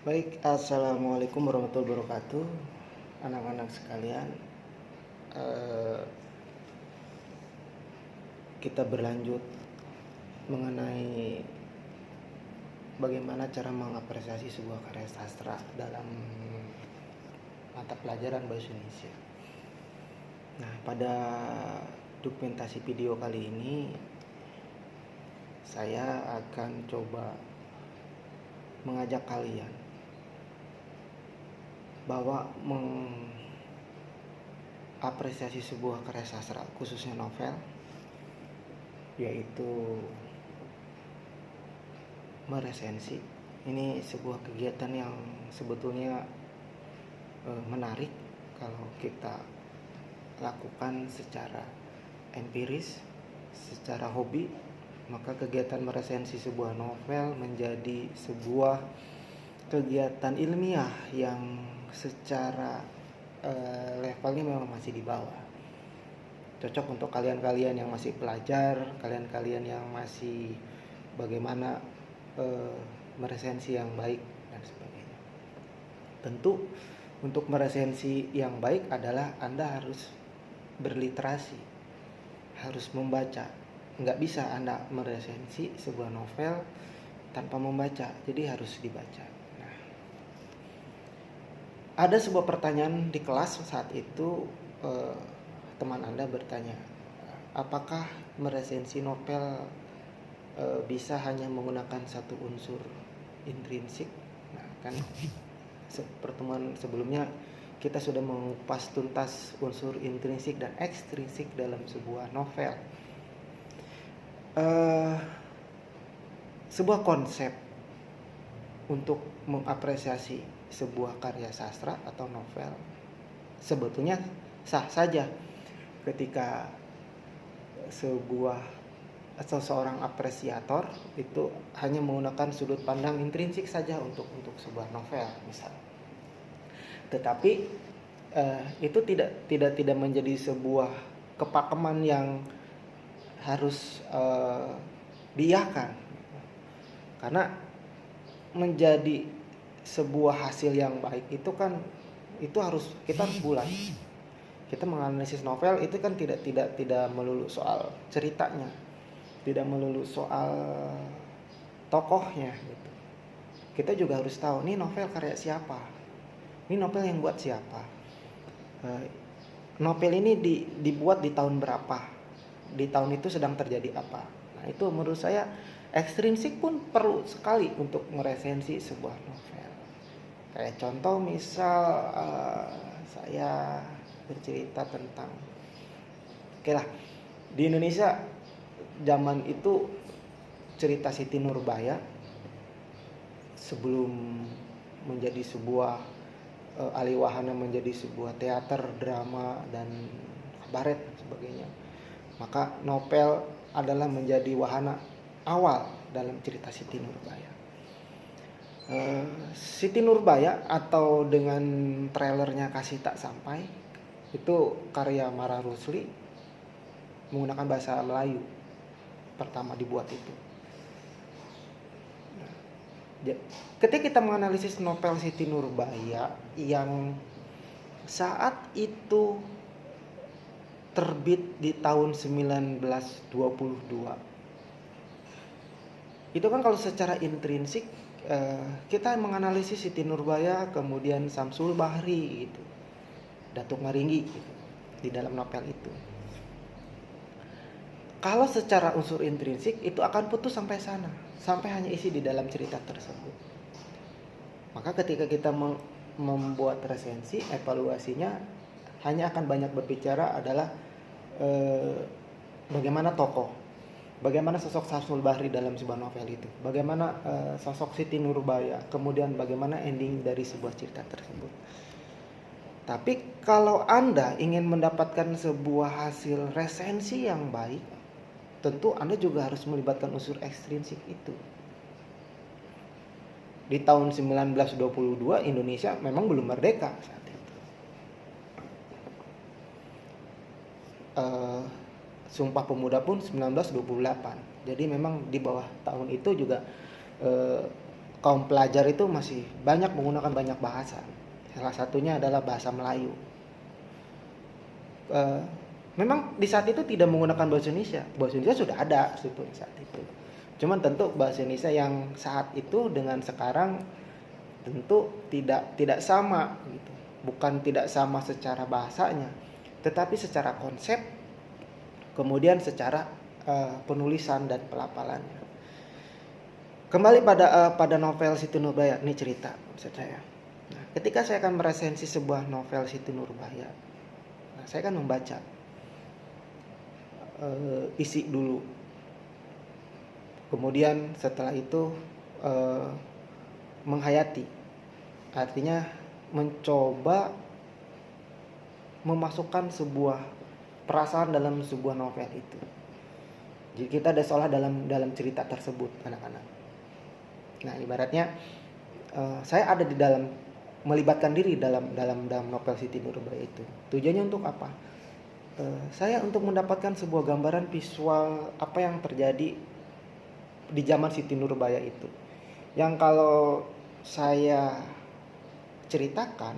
Baik, assalamualaikum warahmatullahi wabarakatuh, anak-anak sekalian. eh, kita berlanjut mengenai bagaimana cara mengapresiasi sebuah karya sastra dalam mata pelajaran bahasa Indonesia. Nah, pada dokumentasi video kali ini saya akan coba mengajak kalian bahwa mengapresiasi sebuah karya sastra, khususnya novel, yaitu meresensi. Ini sebuah kegiatan yang sebetulnya menarik kalau kita lakukan secara empiris, secara hobi. Maka kegiatan meresensi sebuah novel menjadi sebuah kegiatan ilmiah yang secara levelnya memang masih di bawah. Cocok untuk kalian-kalian yang masih pelajar, kalian-kalian yang masih bagaimana meresensi yang baik dan sebagainya. Tentu untuk meresensi yang baik adalah Anda harus berliterasi, harus membaca. Nggak bisa Anda meresensi sebuah novel tanpa membaca, jadi harus dibaca. Nah, ada sebuah pertanyaan di kelas saat itu, teman Anda bertanya, apakah meresensi novel bisa hanya menggunakan satu unsur intrinsik? Nah, kan pertemuan sebelumnya kita sudah mengupas tuntas unsur intrinsik dan ekstrinsik dalam sebuah novel. Sebuah konsep untuk mengapresiasi sebuah karya sastra atau novel sebetulnya sah saja ketika seorang apresiator itu hanya menggunakan sudut pandang intrinsik saja untuk sebuah novel misal. Tetapi itu tidak menjadi sebuah kepakeman yang harus diiyakan, karena menjadi sebuah hasil yang baik itu kan kita harus bulat. Kita menganalisis novel itu kan tidak melulu soal ceritanya, tidak melulu soal tokohnya gitu. Kita juga harus tahu nih novel karya siapa, ini novel yang buat siapa, novel ini dibuat di tahun berapa, di tahun itu sedang terjadi apa. Nah, itu menurut saya ekstrinsik pun perlu sekali untuk meresensi sebuah novel. Kayak contoh misal saya bercerita tentang, oke lah, di Indonesia zaman itu cerita Siti Nurbaya sebelum menjadi sebuah aliwahana menjadi sebuah teater, drama dan kabaret dan sebagainya. Maka novel adalah menjadi wahana awal dalam cerita Siti Nurbaya. Siti Nurbaya atau dengan trailernya Kasih Tak Sampai itu karya Mara Rusli menggunakan bahasa Melayu pertama dibuat itu. Ketika kita menganalisis novel Siti Nurbaya yang saat itu terbit di tahun 1922. Itu kan kalau secara intrinsik kita menganalisis Siti Nurbaya, kemudian Samsul Bahri gitu, Datuk Maringgi gitu, di dalam novel itu. Kalau secara unsur intrinsik itu akan putus sampai sana, sampai hanya isi di dalam cerita tersebut. Maka ketika kita membuat resensi, evaluasinya hanya akan banyak berbicara adalah bagaimana tokoh, bagaimana sosok Samsul Bahri dalam sebuah novel itu, bagaimana sosok Siti Nurbaya, kemudian bagaimana ending dari sebuah cerita tersebut. Tapi kalau Anda ingin mendapatkan sebuah hasil resensi yang baik, tentu Anda juga harus melibatkan unsur ekstrinsik itu. Di tahun 1922 Indonesia memang belum merdeka saat itu. Sumpah Pemuda pun 1928. Jadi memang di bawah tahun itu juga kaum pelajar itu masih banyak menggunakan banyak bahasa. Salah satunya adalah bahasa Melayu. Memang di saat itu tidak menggunakan bahasa Indonesia. Bahasa Indonesia sudah ada sebetulnya saat itu. Cuman tentu bahasa Indonesia yang saat itu dengan sekarang tentu tidak sama gitu. Bukan tidak sama secara bahasanya, tetapi secara konsep, kemudian secara penulisan dan pelafalannya. Kembali pada novel Siti Nurbaya, ini cerita maksud saya. Nah, ketika saya akan meresensi sebuah novel Siti Nurbaya, nah, saya akan membaca isi dulu. Kemudian setelah itu menghayati, artinya mencoba memasukkan sebuah perasaan dalam sebuah novel itu. Jadi kita ada seolah dalam cerita tersebut, anak-anak. Nah, ibaratnya saya ada di dalam, melibatkan diri dalam novel Siti Nurbaya itu. Tujuannya untuk apa? Saya untuk mendapatkan sebuah gambaran visual apa yang terjadi di zaman Siti Nurbaya itu. Yang kalau saya ceritakan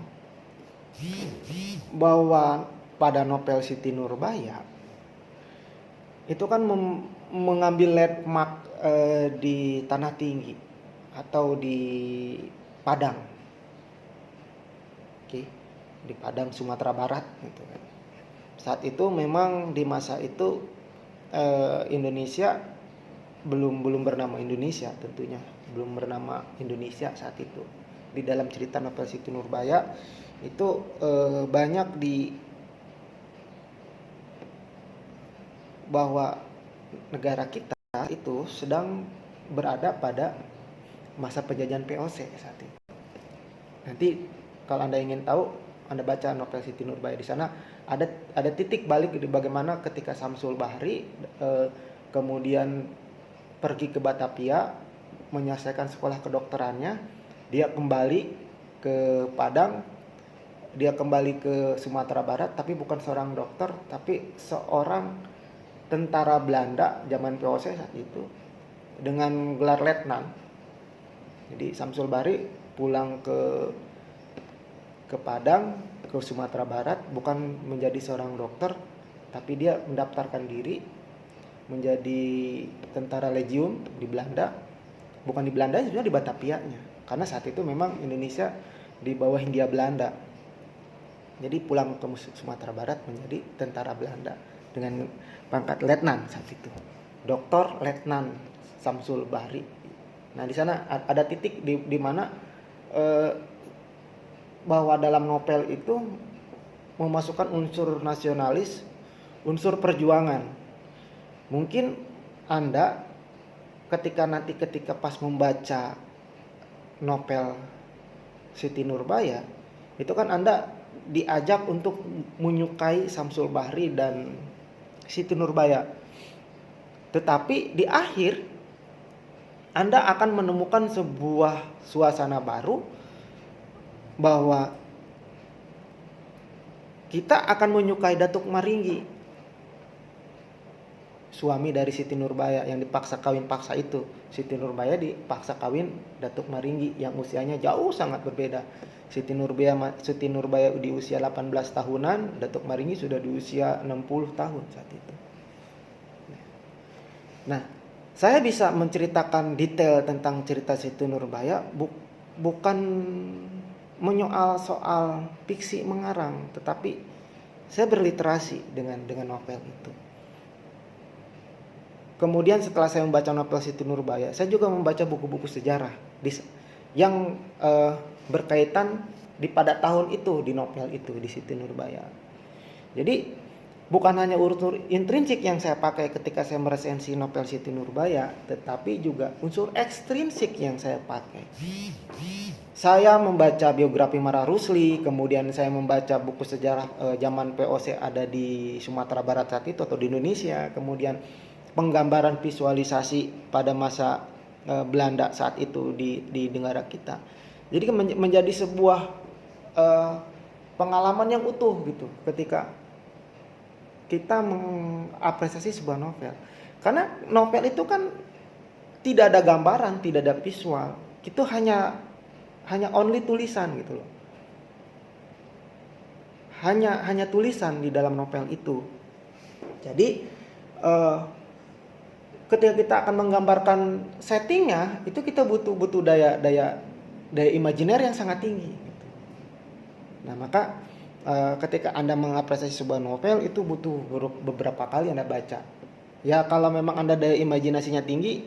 bahwa pada novel Siti Nurbaya itu kan mengambil landmark di Tanah Tinggi atau di Padang, di Padang Sumatera Barat gitu kan. Saat itu memang di masa itu Indonesia belum bernama Indonesia, tentunya belum bernama Indonesia saat itu. Di dalam cerita novel Siti Nurbaya itu banyak bahwa negara kita itu sedang berada pada masa penjajahan VOC saat itu. Nanti kalau Anda ingin tahu, Anda baca novel Siti Nurbaya, di sana ada titik balik di bagaimana ketika Samsul Bahri kemudian pergi ke Batavia menyelesaikan sekolah kedokterannya, dia kembali ke Padang, dia kembali ke Sumatera Barat, tapi bukan seorang dokter, tapi seorang tentara Belanda zaman VOC saat itu dengan gelar letnan. Jadi Samsul Bahri pulang ke Padang, ke Sumatera Barat, bukan menjadi seorang dokter, tapi dia mendaftarkan diri menjadi tentara legiun di Belanda. Bukan di Belanda, sebenarnya di Batavianya, karena saat itu memang Indonesia di bawah Hindia Belanda. Jadi pulang ke Sumatera Barat menjadi tentara Belanda dengan pangkat letnan saat itu, Dr. Letnan Samsul Bahri. Nah, di sana ada titik di mana bahwa dalam novel itu memasukkan unsur nasionalis, unsur perjuangan. Mungkin Anda ketika pas membaca novel Siti Nurbaya, itu kan Anda diajak untuk menyukai Samsul Bahri dan Siti Nurbaya. Tetapi di akhir Anda akan menemukan sebuah suasana baru bahwa kita akan menyukai Datuk Maringgi, suami dari Siti Nurbaya yang dipaksa kawin paksa itu. Siti Nurbaya dipaksa kawin Datuk Maringgi yang usianya jauh sangat berbeda. Siti Nurbaya di usia 18 tahunan, Datuk Maringgi sudah di usia 60 tahun saat itu. Nah, saya bisa menceritakan detail tentang cerita Siti Nurbaya bukan menyoal soal fiksi mengarang, tetapi saya berliterasi dengan novel itu. Kemudian setelah saya membaca novel Siti Nurbaya, saya juga membaca buku-buku sejarah yang berkaitan pada tahun itu di novel itu, di Siti Nurbaya. Jadi bukan hanya unsur intrinsik yang saya pakai ketika saya meresensi novel Siti Nurbaya, tetapi juga unsur ekstrinsik yang saya pakai. Saya membaca biografi Mara Rusli, kemudian saya membaca buku sejarah zaman VOC ada di Sumatera Barat saat itu atau di Indonesia, kemudian penggambaran visualisasi pada masa Belanda saat itu di negara kita. Jadi menjadi sebuah pengalaman yang utuh gitu ketika kita mengapresiasi sebuah novel. Karena novel itu kan tidak ada gambaran, tidak ada visual. itu hanya only tulisan gitu loh. Hanya tulisan di dalam novel itu. Jadi ketika kita akan menggambarkan settingnya, itu kita butuh daya imajiner yang sangat tinggi gitu. Nah, maka ketika Anda mengapresiasi sebuah novel itu butuh beberapa kali Anda baca. Ya kalau memang Anda daya imajinasinya tinggi,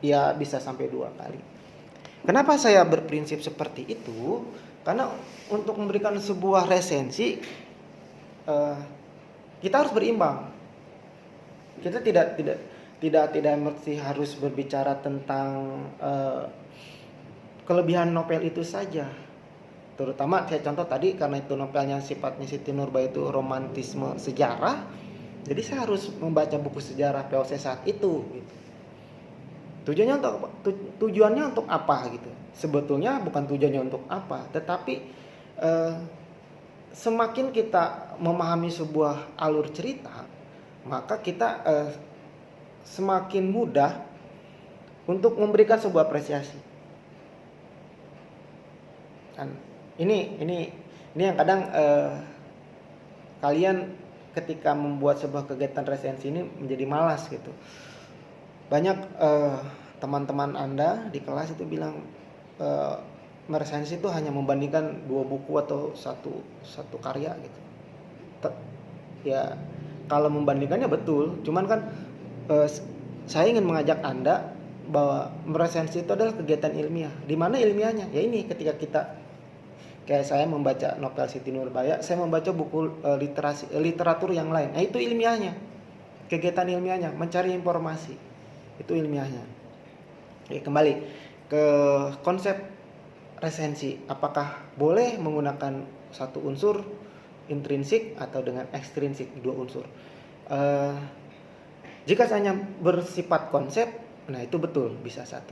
ya bisa sampai 2 kali. Kenapa saya berprinsip seperti itu? Karena untuk memberikan sebuah resensi, kita harus berimbang. Kita tidak mesti harus berbicara tentang kelebihan novel itu saja. Terutama saya contoh tadi, karena itu novelnya sifatnya Siti Nurbaya itu romantisme sejarah, jadi saya harus membaca buku sejarah VOC saat itu gitu. Tujuannya untuk apa gitu? Sebetulnya bukan tujuannya untuk apa, tetapi semakin kita memahami sebuah alur cerita, maka kita semakin mudah untuk memberikan sebuah apresiasi. Dan ini yang kadang kalian ketika membuat sebuah kegiatan resensi ini menjadi malas gitu. Banyak teman-teman Anda di kelas itu bilang meresensi itu hanya membandingkan 2 buku atau satu karya gitu. Ya kalau membandingkannya betul, cuman kan saya ingin mengajak Anda bahwa meresensi itu adalah kegiatan ilmiah. Di mana ilmiahnya? Ya ini, ketika kita kayak saya membaca novel Siti Nurbaya, saya membaca buku literatur yang lain. Nah, itu ilmiahnya. Kegiatan ilmiahnya, mencari informasi. Itu ilmiahnya. Oke, kembali ke konsep resensi. Apakah boleh menggunakan satu unsur intrinsik atau dengan ekstrinsik, 2 unsur? Jika hanya bersifat konsep, nah itu betul bisa 1.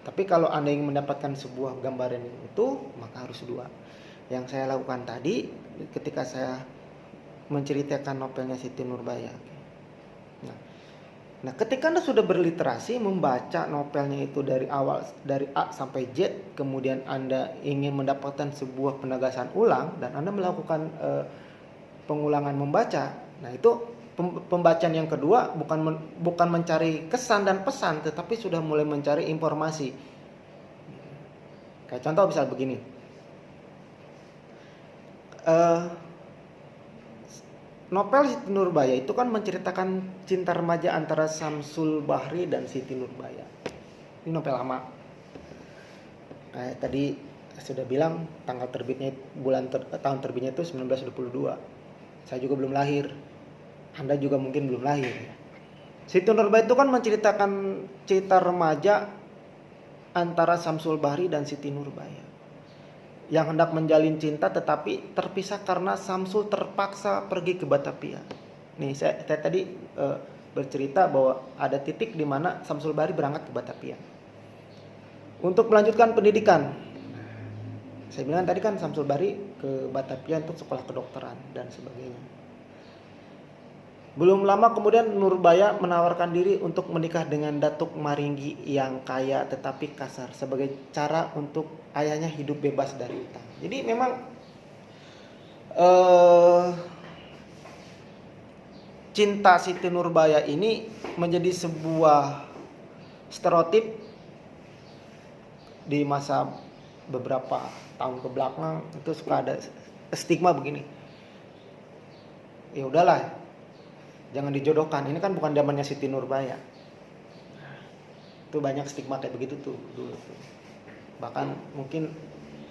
Tapi kalau Anda ingin mendapatkan sebuah gambaran itu, maka harus 2. Yang saya lakukan tadi ketika saya menceritakan novelnya Siti Nurbaya. Nah, ketika Anda sudah berliterasi, membaca novelnya itu dari awal, dari A sampai Z, kemudian Anda ingin mendapatkan sebuah penegasan ulang dan Anda melakukan pengulangan membaca. Nah, itu pembacaan yang kedua bukan mencari kesan dan pesan, tetapi sudah mulai mencari informasi. Kayak contoh misal begini. Novel Siti Nurbaya itu kan menceritakan cinta remaja antara Samsul Bahri dan Siti Nurbaya. Ini novel lama. Kayak tadi sudah bilang tanggal terbitnya tahun terbitnya itu 1922. Saya juga belum lahir. Anda juga mungkin belum lahir. Siti Nurbaya itu kan menceritakan cerita remaja antara Samsul Bahri dan Siti Nurbaya yang hendak menjalin cinta tetapi terpisah karena Samsul terpaksa pergi ke Batavia. Nih saya tadi bercerita bahwa ada titik di mana Samsul Bahri berangkat ke Batavia untuk melanjutkan pendidikan. Saya bilang tadi kan Samsul Bahri ke Batavia untuk sekolah kedokteran dan sebagainya. Belum lama kemudian Nurbaya menawarkan diri untuk menikah dengan Datuk Maringgi yang kaya tetapi kasar sebagai cara untuk ayahnya hidup bebas dari utang. Jadi memang cinta Siti Nurbaya ini menjadi sebuah stereotip di masa beberapa tahun ke belakang. Itu suka ada stigma begini. Ya udahlah, jangan dijodohkan. Ini kan bukan zamannya Siti Nurbaya. Itu banyak stigma kayak begitu tuh dulu tuh. Bahkan mungkin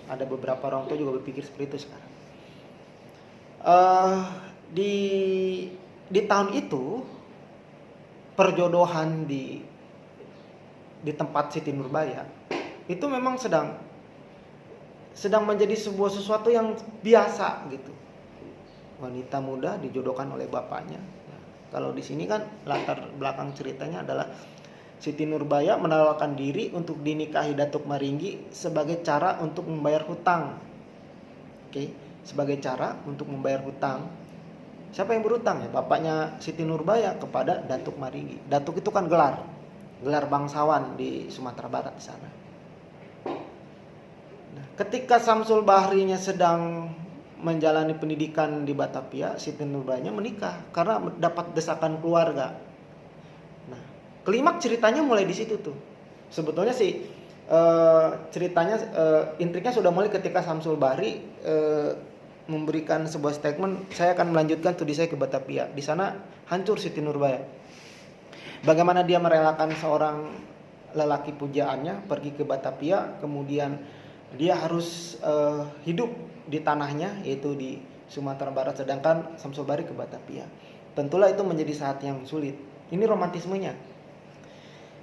ada beberapa orang tua juga berpikir seperti itu sekarang. Di tahun itu perjodohan di tempat Siti Nurbaya itu memang sedang menjadi sebuah sesuatu yang biasa gitu. Wanita muda dijodohkan oleh bapaknya. Kalau di sini kan latar belakang ceritanya adalah Siti Nurbaya menawarkan diri untuk dinikahi Datuk Maringgi sebagai cara untuk membayar hutang. Oke, sebagai cara untuk membayar hutang. Siapa yang berhutang ya? Bapaknya Siti Nurbaya kepada Datuk Maringgi. Datuk itu kan gelar bangsawan di Sumatera Barat di sana. Ketika Samsul Bahrinya sedang menjalani pendidikan di Batavia, Siti Nurbaya menikah karena dapat desakan keluarga. Nah, klimaks ceritanya mulai di situ tuh. Sebetulnya sih ceritanya intriknya sudah mulai ketika Samsul Bahri memberikan sebuah statement, saya akan melanjutkan studi saya ke Batavia. Di sana hancur Siti Nurbaya. Bagaimana dia merelakan seorang lelaki pujaannya pergi ke Batavia, kemudian dia harus hidup di tanahnya, yaitu di Sumatera Barat, sedangkan Samsul Bahri ke Batavia. Tentulah itu menjadi saat yang sulit. Ini romantismenya.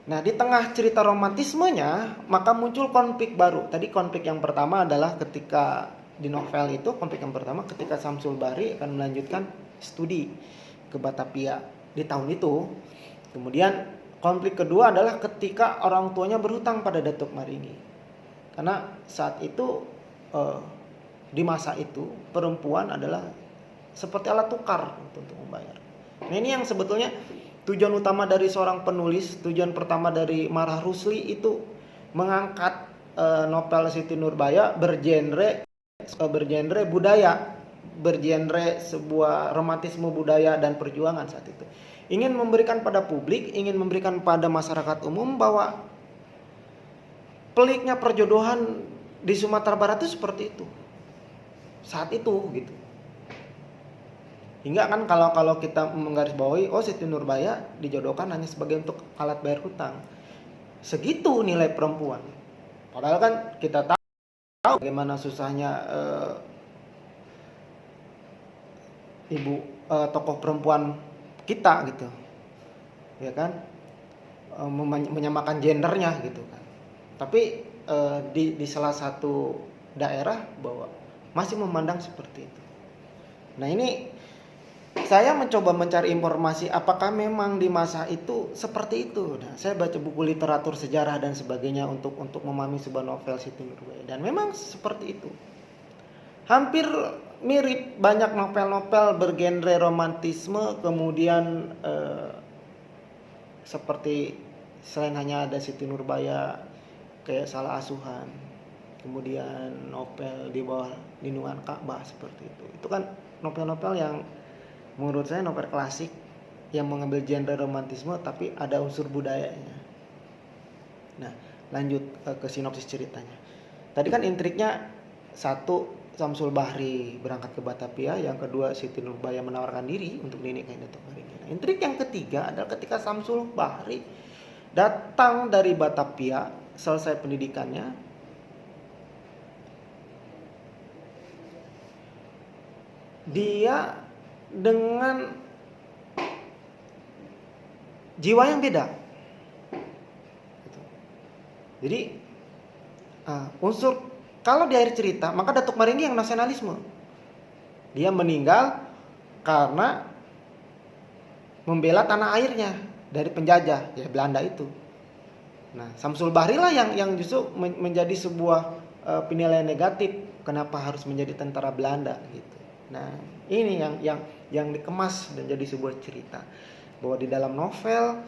Nah, di tengah cerita romantismenya maka muncul konflik baru. Tadi konflik yang pertama adalah ketika di novel itu, konflik yang pertama ketika Samsul Bahri akan melanjutkan studi ke Batavia di tahun itu. Kemudian konflik kedua adalah ketika orang tuanya berhutang pada Datuk Maringgi. Karena saat itu di masa itu perempuan adalah seperti alat tukar untuk membayar. Nah, ini yang sebetulnya tujuan utama dari seorang penulis, tujuan pertama dari Marhah Rusli itu mengangkat novel Siti Nurbaya bergenre budaya, bergenre sebuah romantisme budaya dan perjuangan saat itu. Ingin memberikan pada publik, ingin memberikan pada masyarakat umum bahwa peliknya perjodohan di Sumatera Barat itu seperti itu. Saat itu gitu. Hingga kan kalau kita menggarisbawahi, oh Siti Nurbaya dijodohkan hanya sebagai untuk alat bayar hutang. Segitu nilai perempuan. Padahal kan kita tahu bagaimana susahnya tokoh perempuan kita gitu. Ya kan? Menyamakan gendernya gitu kan. Tapi di salah satu daerah bahwa masih memandang seperti itu. Nah, ini saya mencoba mencari informasi apakah memang di masa itu seperti itu. Nah, saya baca buku literatur sejarah dan sebagainya untuk memahami sebuah novel Siti Nurbaya, dan memang seperti itu. Hampir mirip banyak novel-novel bergenre romantisme, kemudian seperti selain hanya ada Siti Nurbaya kayak Salah Asuhan, kemudian novel Di Bawah Lindungan Ka'bah seperti itu. Itu kan novel-novel yang menurut saya novel klasik yang mengambil genre romantisme tapi ada unsur budayanya. Nah, lanjut ke sinopsis ceritanya. Tadi kan intriknya, satu, Samsul Bahri berangkat ke Batavia, yang kedua Siti Nurbaya menawarkan diri untuk dinikahi Datuk Maringgi. Nah, intrik yang ketiga adalah ketika Samsul Bahri datang dari Batavia, selesai pendidikannya, dia dengan jiwa yang beda. Jadi unsur, kalau di akhir cerita maka Datuk Maringgi yang nasionalisme. Dia meninggal karena membela tanah airnya dari penjajah ya Belanda itu. Nah, Samsul Bahri lah yang justru menjadi sebuah penilaian negatif, kenapa harus menjadi tentara Belanda gitu. Nah, ini yang dikemas dan jadi sebuah cerita bahwa di dalam novel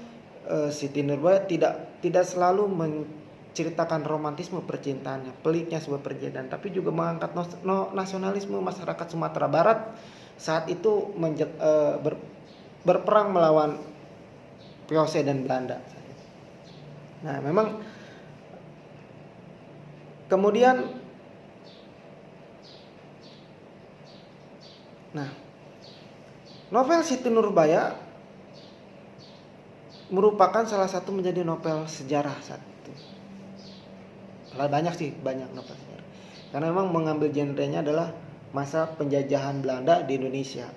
Siti Nurbaya tidak selalu menceritakan romantisme percintaannya, peliknya sebuah percintaan, tapi juga mengangkat nasionalisme masyarakat Sumatera Barat saat itu berperang melawan VOC dan Belanda. Nah, memang kemudian novel Siti Nurbaya merupakan salah satu menjadi novel sejarah saat itu. Kalau banyak novel sejarah. Karena memang mengambil genrenya adalah masa penjajahan Belanda di Indonesia.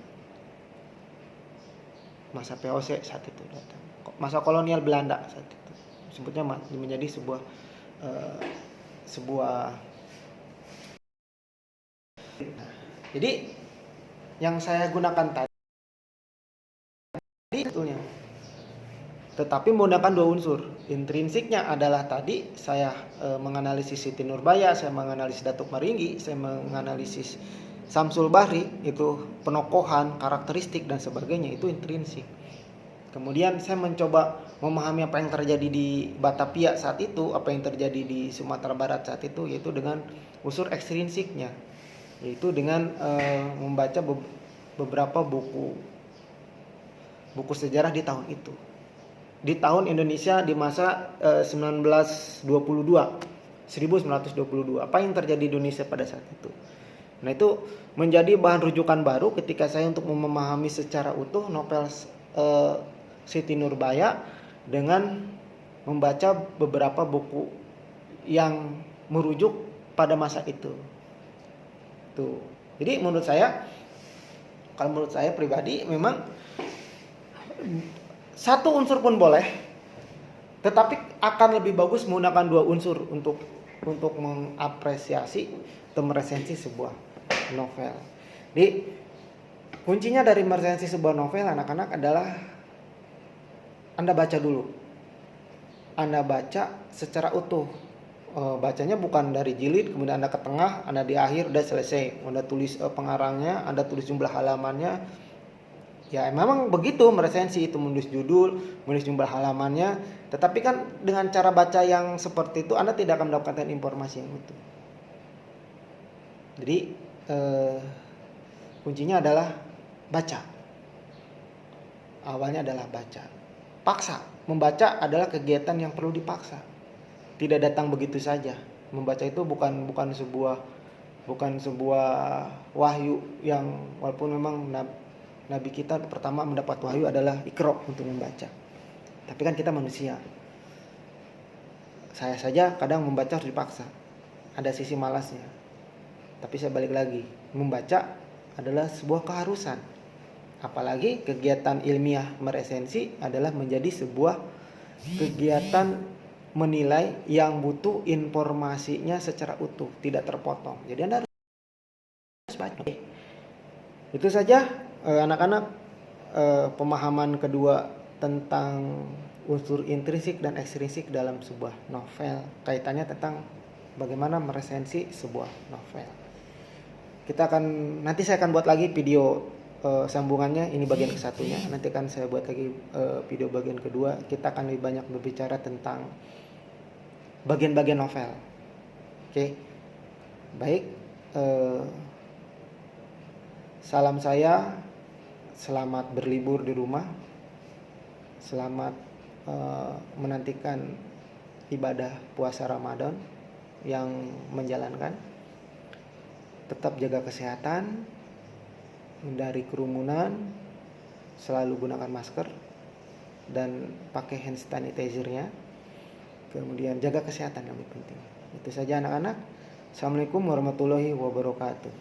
Masa VOC saat itu datang. Masa kolonial Belanda saat itu. Sebutnya menjadi sebuah jadi yang saya gunakan tadi sebetulnya, tetapi menggunakan dua unsur. Intrinsiknya adalah tadi saya menganalisis Siti Nurbaya, saya menganalisis Datuk Maringgi, saya menganalisis Samsul Bahri, itu penokohan, karakteristik dan sebagainya, itu intrinsik. Kemudian saya mencoba memahami apa yang terjadi di Batavia saat itu, apa yang terjadi di Sumatera Barat saat itu, yaitu dengan unsur ekstrinsiknya, yaitu dengan membaca beberapa buku sejarah di tahun itu, di tahun Indonesia di masa 1922, apa yang terjadi di Indonesia pada saat itu. Nah, itu menjadi bahan rujukan baru ketika saya untuk memahami secara utuh novel Siti Nurbaya dengan membaca beberapa buku yang merujuk pada masa itu. Tuh. Jadi menurut saya pribadi memang satu unsur pun boleh, tetapi akan lebih bagus menggunakan dua unsur untuk mengapresiasi atau meresensi sebuah novel. Jadi kuncinya dari meresensi sebuah novel anak-anak adalah Anda baca dulu. Anda baca secara utuh. Bacanya bukan dari jilid, kemudian Anda ke tengah, Anda di akhir udah selesai. Anda tulis pengarangnya, Anda tulis jumlah halamannya. Ya memang begitu meresensi itu, menulis judul, menulis jumlah halamannya. Tetapi kan dengan cara baca yang seperti itu Anda tidak akan mendapatkan informasi yang utuh. Jadi kuncinya adalah baca. Awalnya adalah baca. Paksa. Membaca adalah kegiatan yang perlu dipaksa. Tidak datang begitu saja. Membaca itu bukan sebuah wahyu yang, walaupun memang Nabi kita pertama mendapat wahyu adalah Iqra untuk membaca. Tapi kan kita manusia. Saya saja kadang membaca harus dipaksa. Ada sisi malasnya. Tapi saya balik lagi, membaca adalah sebuah keharusan. Apalagi kegiatan ilmiah meresensi adalah menjadi sebuah kegiatan menilai yang butuh informasinya secara utuh, tidak terpotong. Jadi Anda harus baca. Itu saja anak-anak, pemahaman kedua tentang unsur intrinsik dan ekstrinsik dalam sebuah novel, kaitannya tentang bagaimana meresensi sebuah novel. Nanti saya akan buat lagi video sambungannya, ini bagian kesatunya. Nanti akan saya buat lagi video bagian kedua. Kita akan lebih banyak berbicara tentang bagian-bagian novel. Oke. Baik, salam saya, selamat berlibur di rumah, selamat menantikan ibadah puasa Ramadan yang menjalankan. Tetap jaga kesehatan, hindari kerumunan, selalu gunakan masker dan pakai hand sanitizer-nya. Kemudian jaga kesehatan yang lebih penting. Itu saja anak-anak. Assalamualaikum warahmatullahi wabarakatuh.